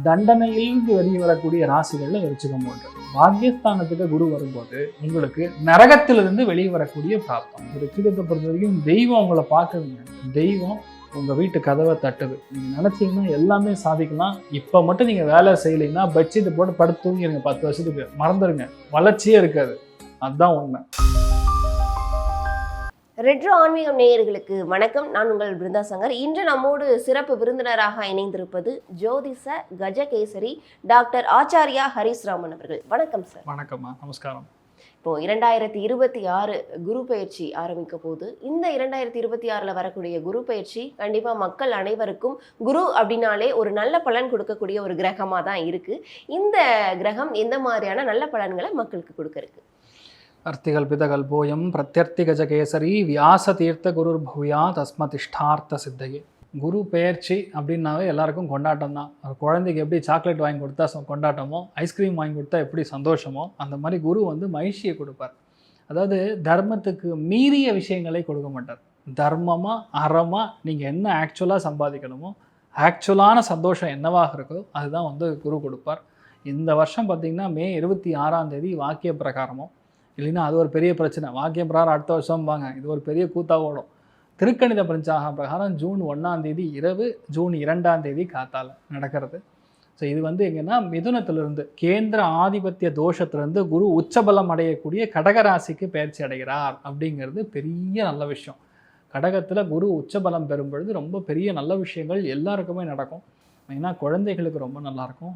தண்டனையிலிருந்து வெளியே வரக்கூடிய ராசிகள்ல விருச்சிகம் ஒன்று. பாக்கியஸ்தானத்துக்கு குரு வரும்போது உங்களுக்கு நரகத்திலிருந்து வெளியே வரக்கூடிய பிராப்தம். விருச்சிகத்தை பொறுத்த வரைக்கும் தெய்வம் உங்களை பார்க்குதுங்க. தெய்வம் உங்க வீட்டு கதவை தட்டுது. நீங்க நினைச்சீங்கன்னா எல்லாமே சாதிக்கலாம். இப்ப மட்டும் நீங்க வேலை செய்யலைன்னா பெட்ஷீட் போட்டு படுத்து தூங்கிடுங்க. 10 வருஷத்துக்கு மறந்துடுங்க, வளர்ச்சியே இருக்காது. அதுதான் உண்மை. ரெட்ரோ ஆன்மீகம் நேயர்களுக்கு வணக்கம். நான் உங்கள் பிருந்தா சங்கர். இன்று நம்மோடு சிறப்பு விருந்தினராக இணைந்திருப்பது ஜோதிஷ கஜகேசரி டாக்டர் ஆச்சாரியா ஹரிஸ்ராமன் அவர்கள். வணக்கம் சார். வணக்கம்மா, நமஸ்காரம். இப்போ 2026 குரு பயிற்சி ஆரம்பிக்க போது, இந்த 2026ல் வரக்கூடிய குரு பயிற்சி கண்டிப்பா மக்கள் அனைவருக்கும் குரு அப்படின்னாலே ஒரு நல்ல பலன் கொடுக்கக்கூடிய ஒரு கிரகமா தான் இருக்கு. இந்த கிரகம் எந்த மாதிரியான நல்ல பலன்களை மக்களுக்கு கொடுக்க இருக்கு? அர்த்திகல்பிதகல்போயம் பிரத்யர்த்தி கஜகேசரி வியாச தீர்த்த குருர் பூயா தஸ்மதிஷ்டார்த்த சித்தையே. குரு பெயர்ச்சி அப்படின்னாவே எல்லாருக்கும் கொண்டாட்டம் தான். குழந்தைக்கு எப்படி சாக்லேட் வாங்கி கொடுத்தா கொண்டாட்டமோ, ஐஸ்கிரீம் வாங்கி கொடுத்தா எப்படி சந்தோஷமோ, அந்த மாதிரி குரு வந்து மகிழ்ச்சியை கொடுப்பார். அதாவது தர்மத்துக்கு மீறிய விஷயங்களை கொடுக்க மாட்டார். தர்மமாக அறமாக நீங்கள் என்ன ஆக்சுவலாக சம்பாதிக்கணுமோ, ஆக்சுவலான சந்தோஷம் என்னவாக இருக்கோ அதுதான் வந்து குரு கொடுப்பார். இந்த வருஷம் பார்த்திங்கன்னா மே 26ஆம் தேதி வாக்கிய பிரகாரமோ, இல்லைன்னா அது ஒரு பெரிய பிரச்சனை. வாக்கியம் பிரகாரம் அடுத்த வருஷம்பாங்க, இது ஒரு பெரிய கூத்தாக ஓடும். திருக்கணித பஞ்சாங்க பிரகாரம் ஜூன் 1ஆம் தேதி இரவு, ஜூன் 2ஆம் தேதி காத்தால் நடக்கிறது. ஸோ இது வந்து எங்கன்னா மிதுனத்திலிருந்து கேந்திர ஆதிபத்திய தோஷத்திலிருந்து குரு உச்சபலம் அடையக்கூடிய கடகராசிக்கு பயிற்சி அடைகிறார் அப்படிங்கிறது பெரிய நல்ல விஷயம். கடகத்தில் குரு உச்சபலம் பெறும் பொழுது ரொம்ப பெரிய நல்ல விஷயங்கள் எல்லாருக்குமே நடக்கும். மெயினாக குழந்தைகளுக்கு ரொம்ப நல்லாயிருக்கும்,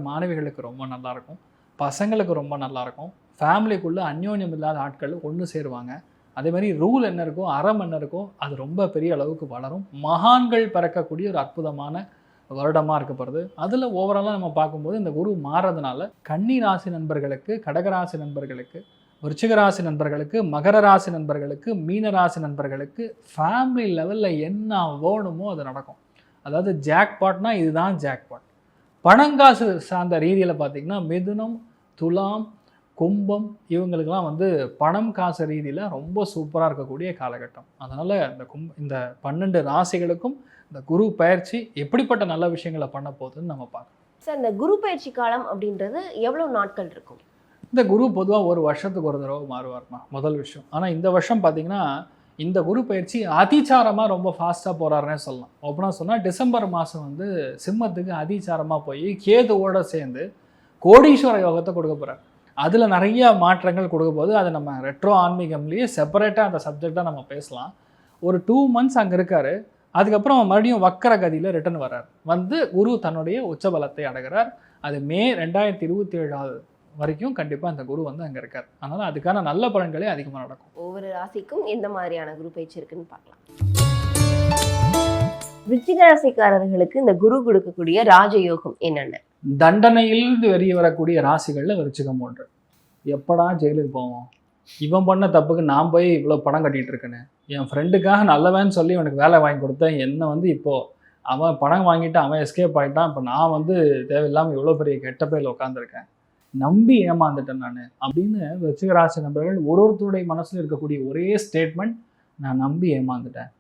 மாணவிகளுக்கு ரொம்ப நல்லாயிருக்கும், பசங்களுக்கு ரொம்ப நல்லாயிருக்கும், ஃபேமிலிக்குள்ளே அந்யோன்யம் இல்லாத ஆட்கள் ஒன்று சேருவாங்க. அதே மாதிரி ரூல் என்ன இருக்கோ, அறம் என்ன இருக்கோ, அது ரொம்ப பெரிய அளவுக்கு வளரும். மகான்கள் பிறக்கக்கூடிய ஒரு அற்புதமான வருடமாக இருக்கப்படுது. அதில் ஓவராலாக நம்ம பார்க்கும்போது இந்த குரு மாறுறதுனால கன்னி ராசி நண்பர்களுக்கு, கடகராசி நண்பர்களுக்கு, விருச்சிகராசி நண்பர்களுக்கு, மகர ராசி நண்பர்களுக்கு, மீன ராசி நண்பர்களுக்கு ஃபேமிலி லெவலில் என்ன வேணுமோ அது நடக்கும். அதாவது ஜாக்பாட்னா இதுதான் ஜாக்பாட். பணங்காசு சார்ந்த ரீதியில் பார்த்திங்கன்னா மிதுனம், துலாம், கும்பம் இவங்களுக்கெல்லாம் வந்து பணம் காசு ரீதியில் ரொம்ப சூப்பராக இருக்கக்கூடிய காலகட்டம். அதனால் இந்த 12 ராசிகளுக்கும் இந்த குரு பயிற்சி எப்படிப்பட்ட நல்ல விஷயங்களை பண்ண போகுதுன்னு நம்ம பார்க்கலாம். சார், இந்த குரு பயிற்சி காலம் அப்படின்றது எவ்வளோ நாட்கள் இருக்கும்? இந்த குரு பொதுவாக ஒரு வருஷத்துக்கு ஒரு தடவை மாறுவார்மா, முதல் விஷயம். ஆனால் இந்த வருஷம் பார்த்திங்கன்னா இந்த குரு பயிற்சி அதிச்சாரமாக ரொம்ப ஃபாஸ்ட்டாக போகிறாருன்னே சொல்லலாம். ஓப்பனாக சொன்னால் டிசம்பர் மாதம் வந்து சிம்மத்துக்கு அதிச்சாரமாக போய் கேதுவோடு சேர்ந்து கோடீஸ்வர யோகத்தை கொடுக்க போகிறார். அதில் நிறைய மாற்றங்கள் கொடுக்க போது அதை நம்ம ரெட்ரோ ஆன்மீகம்லேயே செப்பரேட்டாக அந்த சப்ஜெக்டாக நம்ம பேசலாம். ஒரு 2 months அங்கே இருக்கார். அதுக்கப்புறம் மறுபடியும் வக்கர கதியில் ரிட்டர்ன் வர்றார். வந்து குரு தன்னுடைய உச்சபலத்தை அடைகிறார். அது மே 2027 வரைக்கும் கண்டிப்பாக அந்த குரு வந்து அங்கே இருக்கார். அதனால் அதுக்கான நல்ல பலன்களே அதிகமாக நடக்கும். ஒவ்வொரு ராசிக்கும் எந்த மாதிரியான குரு பயிற்சி இருக்குன்னு பார்க்கலாம். விருச்சிக ராசிக்காரர்களுக்கு இந்த குரு கொடுக்கக்கூடிய ராஜயோகம் என்னென்ன? தண்டனையிலிருந்து வெளியே வரக்கூடிய ராசிகளில் விருச்சிகம் ஒன்று. எப்படா ஜெயிலுக்கு போவோம், இவன் பண்ண தப்புக்கு நான் போய் இவ்வளோ பணம் கட்டிகிட்டு இருக்கேன்னு, என் ஃப்ரெண்டுக்காக நல்லவன்னு சொல்லி அவனுக்கு வேலை வாங்கி கொடுத்தேன், என்னை வந்து இப்போது அவன் பணம் வாங்கிட்டு அவன் எஸ்கேப் ஆகிட்டான், இப்போ நான் வந்து தேவையில்லாமல் இவ்வளோ பெரிய கெட்ட பேரில் உட்காந்துருக்கேன், நம்பி ஏமாந்துட்டேன் நான் அப்படின்னு விருச்சிக ராசி நண்பர்கள் ஒருத்தருடைய மனசில் இருக்கக்கூடிய ஒரே ஸ்டேட்மெண்ட், நான் நம்பி ஏமாந்துட்டேன்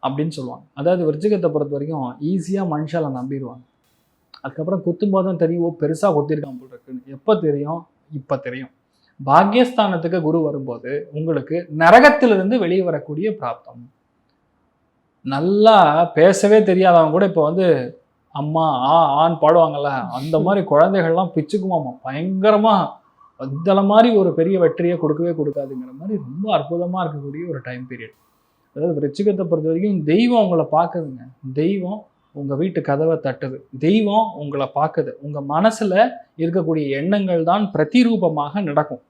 அப்படின்னு சொல்லுவாங்க. அதாவது விருச்சிகத்தை பொறுத்த வரைக்கும் ஈஸியாக மனுஷால நம்பிடுவாங்க. அதுக்கப்புறம் குத்தும்போது தான் தெரியும், பெருசாக குத்திருக்கான் போல் இருக்குன்னு. எப்போ தெரியும்? இப்போ தெரியும். பாக்கியஸ்தானத்துக்கு குரு வரும்போது உங்களுக்கு நரகத்திலிருந்து வெளியே வரக்கூடிய பிராப்தம். நல்லா பேசவே தெரியாதவங்க கூட இப்போ வந்து அம்மா ஆன்னு பாடுவாங்கல்ல, அந்த மாதிரி குழந்தைகள்லாம் பிச்சுக்குமாமா, பயங்கரமாக அதில் மாதிரி ஒரு பெரிய வெற்றியை கொடுக்கவே கொடுக்காதுங்கிற மாதிரி ரொம்ப அற்புதமாக இருக்கக்கூடிய ஒரு டைம் பீரியட். அதாவது விருச்சிகத்தை பொறுத்த வரைக்கும் தெய்வம் உங்களை பார்க்குதுங்க. தெய்வம் உங்கள் வீட்டு கதவை தட்டுது. தெய்வம் உங்களை பார்க்குது. உங்கள் மனசில் இருக்கக்கூடிய எண்ணங்கள் தான் பிரதிரூபமாக நடக்கும்.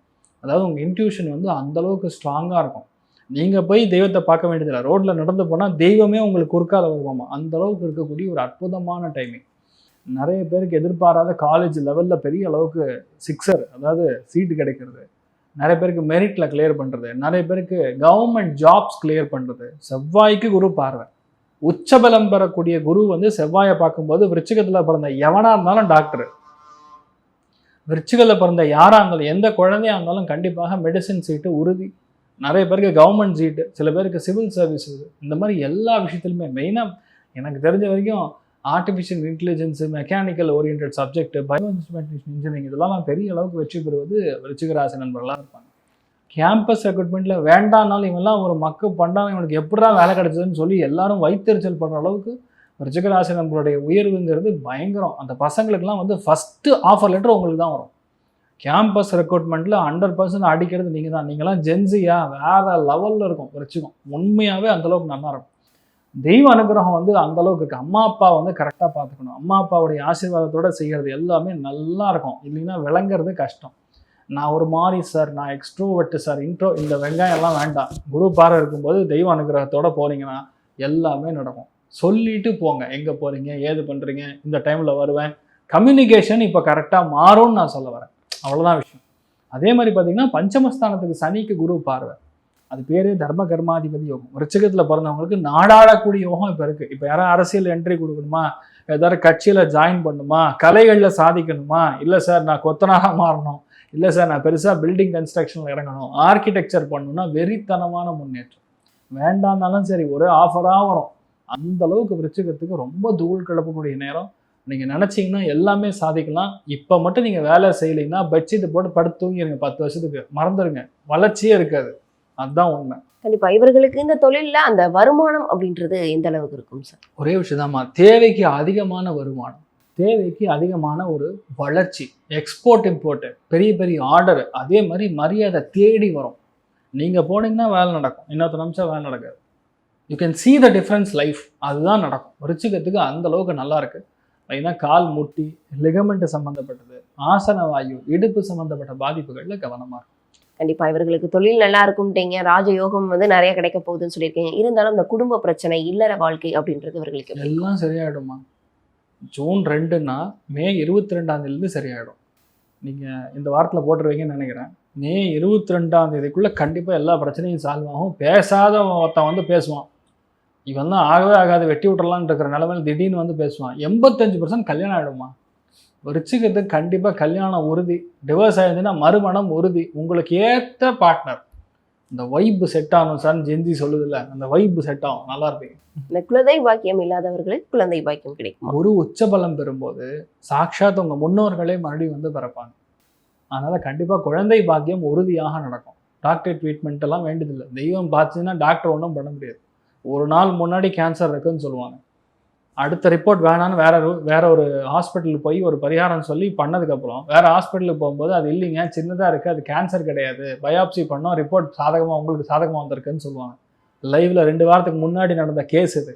அதாவது உங்கள் இன்ட்யூஷன் வந்து அந்தளவுக்கு ஸ்ட்ராங்காக இருக்கும். நீங்கள் போய் தெய்வத்தை பார்க்க வேண்டியதில்லை. ரோட்டில் நடந்து போனால் தெய்வமே உங்களுக்கு குறுக்கால வருவாமா, அந்தளவுக்கு இருக்கக்கூடிய ஒரு அற்புதமான டைமிங். நிறைய பேருக்கு எதிர்பாராத காலேஜ் லெவலில் பெரிய அளவுக்கு சிக்ஸர், அதாவது சீட்டு கிடைக்கிறது, நிறைய பேருக்கு மெரிட்டில் கிளியர் பண்ணுறது, நிறைய பேருக்கு கவர்மெண்ட் ஜாப்ஸ் கிளியர் பண்ணுறது. செவ்வாய்க்கு குரு பார்வை. உச்சபலம் பெறக்கூடிய குரு வந்து செவ்வாயை பார்க்கும்போது விருச்சிகத்தில் பிறந்த எவனாக இருந்தாலும் டாக்டர், விருச்சிகத்தில் பிறந்த யாராக இருந்தாலும் எந்த குழந்தையாக இருந்தாலும் கண்டிப்பாக மெடிசின் சீட்டு உறுதி. நிறைய பேருக்கு கவர்மெண்ட் சீட்டு, சில பேருக்கு சிவில் சர்வீஸ், இந்த மாதிரி எல்லா விஷயத்துலையுமே மெயினாக எனக்கு தெரிஞ்ச வரைக்கும் artificial intelligence, mechanical orient subject, bio instrumentation engineering இதெல்லாம் பெரிய அளவுக்கு வெற்றி பெறுவது விருச்சிக ராசி நண்பர்களாக இருப்பாங்க. கேம்பஸ் ரெக்ரூட்மெண்ட்டில் வேண்டானாலும் இவெல்லாம் ஒரு மக்கு பண்ணாமல் இவனுக்கு எப்படா வேலை கிடைச்சதுன்னு சொல்லி எல்லாரும் வயிற்றுச்சல் பண்ணுற அளவுக்கு விருச்சிக ராசி நண்பர்களுடைய உயர்வுங்கிறது பயங்கரம். அந்த பசங்களுக்கெல்லாம் வந்து ஃபஸ்ட்டு ஆஃபர் லெட்டர் உங்களுக்கு தான் வரும். கேம்பஸ் ரெக்ரூட்மெண்ட்டில் 100% அடிக்கிறது நீங்கள் தான். நீங்களாம் ஜென்சியா வேறு லெவலில் இருக்கும் விருச்சிகம். உண்மையாகவே அந்தளவுக்கு நல்லா இருக்கும். தெய்வ அனுகிரகம் வந்து அந்தளவுக்கு இருக்குது. அம்மா அப்பா வந்து கரெக்டாக பார்த்துக்கணும். அம்மா அப்பாவுடைய ஆசீர்வாதத்தோடு செய்கிறது எல்லாமே நல்லா இருக்கும். இல்லைன்னா விளங்குறது கஷ்டம். நான் ஒரு மாதிரி சார், நான் எக்ஸ்ட்ரோவெட்டு சார், இந்த வெங்காயம் எல்லாம் வேண்டாம். குரு பார்வை இருக்கும்போது தெய்வ அனுகிரகத்தோடு போகிறீங்கன்னா எல்லாமே நடக்கும். சொல்லிட்டு போங்க, எங்கே போகிறீங்க, ஏது பண்ணுறீங்க, இந்த டைமில் வருவேன். கம்யூனிகேஷன் இப்போ கரெக்டாக மாறும்னு நான் சொல்ல வரேன். அவ்வளோதான் விஷயம். அதே மாதிரி பார்த்தீங்கன்னா பஞ்சமஸ்தானத்துக்கு சனிக்கு குரு பார்வை, அது பேரே தர்ம கர்மாதிபதி யோகம். விருச்சிகத்தில் பிறந்தவங்களுக்கு நாடாடக்கூடிய யோகம் இப்போ இருக்குது. இப்போ யாரும் அரசியல் என்ட்ரி கொடுக்கணுமா, ஏதாவது கட்சியில் ஜாயின் பண்ணணுமா, கலைகளில் சாதிக்கணுமா, இல்லை சார் நான் கொத்தனாக மாறணும், இல்லை சார் நான் பெருசாக பில்டிங் கன்ஸ்ட்ரக்ஷனில் இறங்கணும், ஆர்கிடெக்சர் பண்ணணும்னா வெறித்தனமான முன்னேற்றம். வேண்டாம்னாலும் சரி ஒரே ஆஃபராக வரும். அந்த அளவுக்கு விருச்சிகத்துக்கு ரொம்ப தூள் கிளப்பக்கூடிய நேரம். நீங்கள் நினச்சிங்கன்னா எல்லாமே சாதிக்கலாம். இப்போ மட்டும் நீங்கள் வேலை செய்யலைன்னா பெட்ஷீட்டு போட்டு படுத்து தூங்கிடுங்க. 10 வருஷத்துக்கு மறந்துடுங்க, வளர்ச்சியே இருக்காது. அதுதான் உண்மை. கண்டிப்பா இவர்களுக்கு இந்த தொழில்ல அந்த வருமானம் அப்படின்றது எந்த அளவுக்கு இருக்கும் சார்? ஒரே விஷயதாம்மா, தேவைக்கு அதிகமான வருமானம், தேவைக்கு அதிகமான ஒரு வளர்ச்சி, எக்ஸ்போர்ட் இம்போர்ட்டு, பெரிய பெரிய ஆர்டரு, அதே மாதிரி மரியாதை தேடி வரும். நீங்கள் போனீங்கன்னா வேலை நடக்கும், இன்னொருத்த நிமிஷம் வேலை நடக்காது. You can see the difference life. அதுதான் நடக்கும். விருச்சிகத்துக்கு அந்த அளவுக்கு நல்லா இருக்குது. ஏன்னா கால் முட்டி, லிகமெண்ட் சம்மந்தப்பட்டது, ஆசன வாயு, இடுப்பு சம்மந்தப்பட்ட பாதிப்புகளில் கவனமாக இருக்கும். கண்டிப்பா இவர்களுக்கு தொழில் நல்லா இருக்கும்ட்டீங்க, ராஜயோகம் வந்து நிறைய கிடைக்க போகுதுன்னு சொல்லியிருக்கீங்க. இருந்தாலும் இந்த குடும்ப பிரச்சனை, இல்லற வாழ்க்கை அப்படின்றது இவர்களுக்கு எல்லாம் சரியாயிடுமா. ஜூன் 2ன்னா மே 22 சரியாயிடும். நீங்கள் இந்த வாரத்தில் போட்டுருவீங்கன்னு நினைக்கிறேன். மே 22 கண்டிப்பாக எல்லா பிரச்சனையும் சால்வ் ஆகும். பேசாத ஒருத்தன் வந்து பேசுவான், இவன் தான் ஆகவே ஆகாது வெட்டி விட்டுறலான்னு இருக்கிற நிலைமையில் திடீர்னு வந்து பேசுவான். 85% கல்யாணம் ஆகிடுமா. விருச்சிகத்துக்கு கண்டிப்பாக கல்யாணம் உறுதி. டிவோர்ஸ் ஆகிடுதுன்னா மறுமணம் உறுதி. உங்களுக்கு ஏற்ற பார்ட்னர், இந்த வைப்பு செட் ஆகணும் சார், ஜென்ஜி சொல்லுதில்ல, அந்த வைப்பு செட் ஆகும், நல்லா இருப்பீங்க. இந்த குழந்தை பாக்கியம் இல்லாதவர்களுக்கு குழந்தை பாக்கியம் கிடைக்கும். ஒரு உச்சபலம் பெறும்போது சாட்சாத் உங்கள் முன்னோர்களே மறுபடியும் வந்து பிறப்பாங்க. அதனால் கண்டிப்பாக குழந்தை பாக்கியம் உறுதியாக நடக்கும். டாக்டர் ட்ரீட்மெண்ட் எல்லாம் வேண்டியதில்லை. தெய்வம் பார்த்துச்சுன்னா டாக்டர் ஒன்றும் பண்ண முடியாது. ஒரு நாள் முன்னாடி கேன்சர் இருக்குன்னு சொல்லுவாங்க, அடுத்த ரிப்போர்ட் வேணான்னு வேற ஒரு ஹாஸ்பிட்டலுக்கு போய் ஒரு பரிகாரம் சொல்லி பண்ணதுக்கப்புறம் வேற ஹாஸ்பிட்டலுக்கு போகும்போது அது இல்லைங்க, சின்னதாக இருக்குது, அது கேன்சர் கிடையாது, பயாப்சி பண்ணோம், ரிப்போர்ட் உங்களுக்கு சாதகமாக வந்திருக்குன்னு சொல்லுவாங்க. லைவ்ல 2 வாரத்துக்கு முன்னாடி நடந்த கேஸ் இது.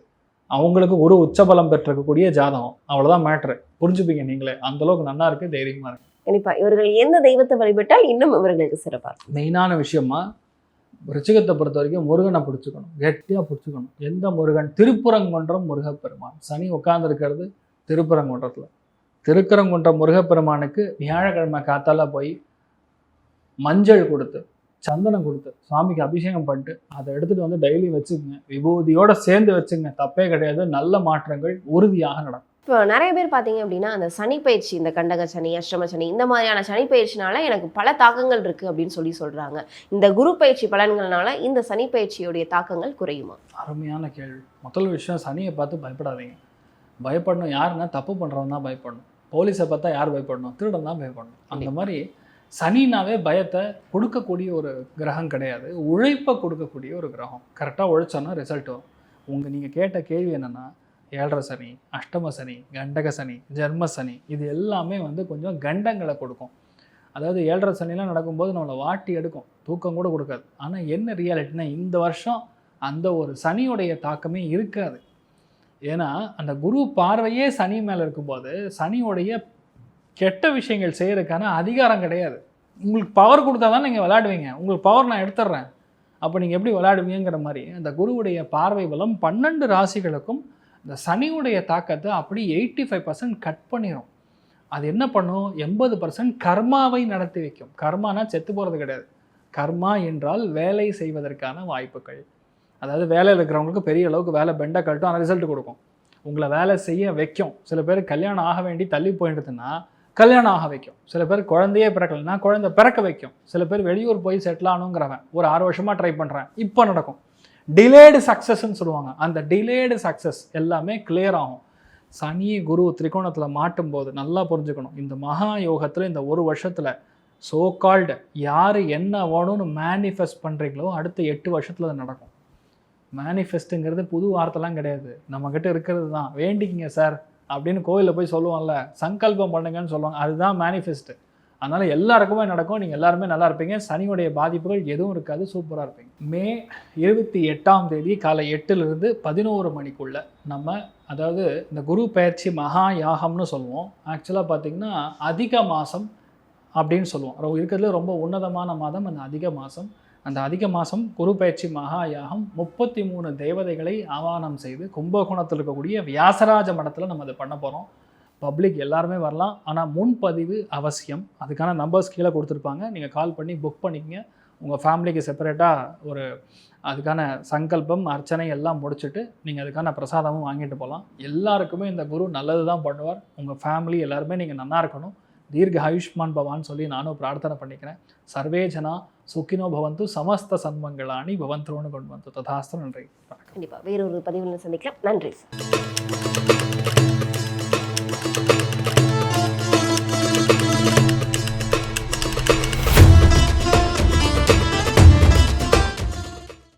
அவங்களுக்கு ஒரு உச்சபலம் பெற்றிருக்கக்கூடிய ஜாதகம். அவ்வளோதான் மேட்ரு. புரிஞ்சுப்பீங்க நீங்களே. அந்தளவுக்கு நல்லா இருக்குது, தைரியமாக இருக்குது. கண்டிப்பா இவர்கள் எந்த தெய்வத்தை வழிபட்டால் இன்னும் இவர்களுக்கு சிறப்பாக? மெயினான விஷயமா ரிச்சிகத்தை பொறுத்த வரைக்கும் முருகனை பிடிச்சிக்கணும், கெட்டியாக பிடிச்சிக்கணும். எந்த முருகன்? திருப்பரங்குன்றம் முருகப்பெருமான். சனி உட்கார்ந்துருக்கிறது திருப்பரங்குன்றத்தில். திருப்பரங்குன்றம் முருகப்பெருமானுக்கு வியாழக்கிழமை காத்தால போய் மஞ்சள் கொடுத்து, சந்தனம் கொடுத்து, சுவாமிக்கு அபிஷேகம் பண்ணிட்டு அதை எடுத்துகிட்டு வந்து டெய்லி வச்சுக்கோங்க. விபூதியோடு சேர்ந்து வச்சுங்க, தப்பே கிடையாது. நல்ல மாற்றங்கள் உறுதியாக நடக்கும். இப்போ நிறைய பேர் பார்த்தீங்க அப்படின்னா அந்த சனி பயிற்சி, இந்த கண்டக சனி, அஷ்டம சனி, இந்த மாதிரியான சனி பயிற்சினால எனக்கு பல தாக்கங்கள் இருக்குது அப்படின்னு சொல்கிறாங்க. இந்த குரு பயிற்சி பலன்கள்னால இந்த சனி பயிற்சியுடைய தாக்கங்கள் குறையுமா? அருமையான கேள்வி. முதல் விஷயம், சனியை பார்த்து பயப்படாதீங்க. பயப்படணும் யாருன்னா தப்பு பண்ணுறவன் தான் பயப்படணும். போலீஸை பார்த்தா யார் பயப்படணும்? திருடன் தான் பயப்படணும். அந்த மாதிரி சனினாவே பயத்தை கொடுக்கக்கூடிய ஒரு கிரகம் கிடையாது, உழைப்பை கொடுக்கக்கூடிய ஒரு கிரகம். கரெக்டாக உழைச்சோன்னா ரிசல்ட் வரும். நீங்கள் கேட்ட கேள்வி என்னென்னா, 7.5 சனி, அஷ்டம சனி, கண்டக சனி, ஜென்ம சனி, இது எல்லாமே வந்து கொஞ்சம் கண்டங்களை கொடுக்கும். அதாவது 7.5 சனிலாம் நடக்கும்போது நம்மளை வாட்டி எடுக்கும், தூக்கம் கூட கொடுக்காது. ஆனால் என்ன ரியாலிட்டினா இந்த வருஷம் அந்த ஒரு சனியுடைய தாக்கமே இருக்காது. ஏன்னா அந்த குரு பார்வையே சனி மேலே இருக்கும்போது சனியோடைய கெட்ட விஷயங்கள் செய்கிறதுக்கான அதிகாரம் கிடையாது. உங்களுக்கு பவர் கொடுத்தா தான் நீங்கள் விளையாடுவீங்க. உங்களுக்கு பவர் நான் எடுத்துடுறேன், அப்போ நீங்கள் எப்படி விளையாடுவீங்கிற மாதிரி அந்த குருவுடைய பார்வை பலம் 12 ராசிகளுக்கும் இந்த சனியுடைய தாக்கத்தை அப்படி 85% கட் பண்ணிடும். அது என்ன பண்ணும்? 80% கர்மாவை நடத்தி வைக்கும். கர்மானா செத்து போகிறது கிடையாது. கர்மா என்றால் வேலை செய்வதற்கான வாய்ப்புகள். அதாவது வேலையில் இருக்கிறவங்களுக்கு பெரிய அளவுக்கு வேலை பெண்டை கட்டும், ஆனால் ரிசல்ட் கொடுக்கும். உங்களை வேலை செய்ய வைக்கும். சில பேர் கல்யாணம் ஆக வேண்டி தள்ளி போயிடுதுன்னா கல்யாணம் ஆக வைக்கும். சில பேர் குழந்தையே பிறக்கலைன்னா குழந்தை பிறக்க வைக்கும். சில பேர் வெளியூர் போய் செட்டில் ஆகணுங்கிறவன் ஒரு 6 வருஷமாக ட்ரை பண்ணுறேன், இப்போ நடக்கும். டிலேடு சக்ஸஸ்ன்னு சொல்லுவாங்க. அந்த டிலேடு சக்ஸஸ் எல்லாமே கிளியர் ஆகும். சனி குரு திரிகோணத்தில் மாட்டும் போது நல்லா புரிஞ்சுக்கணும், இந்த மகா யோகத்தில் இந்த ஒரு வருஷத்தில் சோகால்டு யார் என்ன வேணும்னு மேனிஃபெஸ்ட் பண்ணுறீங்களோ அடுத்த 8 வருஷத்தில் அது நடக்கும். மேனிஃபெஸ்ட்டுங்கிறது புது வார்த்தைலாம் கிடையாது, நம்மக்கிட்ட இருக்கிறது தான். வேண்டிக்கிங்க சார் அப்படின்னு கோயிலில் போய் சொல்லுவோம்ல, சங்கல்பம் பண்ணுங்கன்னு சொல்லுவாங்க, அதுதான் மேனிஃபெஸ்ட்டு. அதனால் எல்லாருக்குமே நடக்கும், நீங்கள் எல்லாருமே நல்லா இருப்பீங்க, சனியுடைய பாதிப்புகள் எதுவும் இருக்காது, சூப்பராக இருப்பீங்க. மே 28ஆம் தேதி காலை 8லிருந்து 11 மணிக்குள்ளே நம்ம, அதாவது இந்த குரு பெயர்ச்சி மகா யாகம்னு சொல்லுவோம். ஆக்சுவலாக பார்த்திங்கன்னா அதிக மாதம் அப்படின்னு சொல்லுவோம், இருக்கிறதுல ரொம்ப உன்னதமான மாதம் அந்த அதிக மாதம். அந்த அதிக மாதம் குரு பெயர்ச்சி மகா யாகம் 33 தேவதைகளை ஆவானம் செய்து கும்பகோணத்தில் இருக்கக்கூடிய வியாசராஜ மடத்தில் நம்ம அதை பண்ண போகிறோம். பப்ளிக் எல்லாருமே வரலாம், ஆனால் முன்பதிவு அவசியம். அதுக்கான நம்பர்ஸ் கீழே கொடுத்துருப்பாங்க, நீங்கள் கால் பண்ணி புக் பண்ணிக்கங்க. உங்கள் ஃபேமிலிக்கு செப்பரேட்டாக ஒரு அதுக்கான சங்கல்பம் அர்ச்சனை எல்லாம் முடிச்சுட்டு நீங்கள் அதுக்கான பிரசாதமும் வாங்கிட்டு போகலாம். எல்லாருக்குமே இந்த குரு நல்லது தான் பண்ணுவார். உங்கள் ஃபேமிலி எல்லாருமே நீங்கள் நல்லா இருக்கணும், தீர்க்க ஆயுஷ்மான் பவான்னு சொல்லி நானும் பிரார்த்தனை பண்ணிக்கிறேன். சர்வே ஜனா சுக்கினோ பவந்து, சமஸ்த சன்மங்களானி பவந்தோன்னு கொண்டு வந்து ததாஸ்து. நன்றி. கண்டிப்பாக வேறொரு பதிவில் சந்திக்கலாம். நன்றி சார்.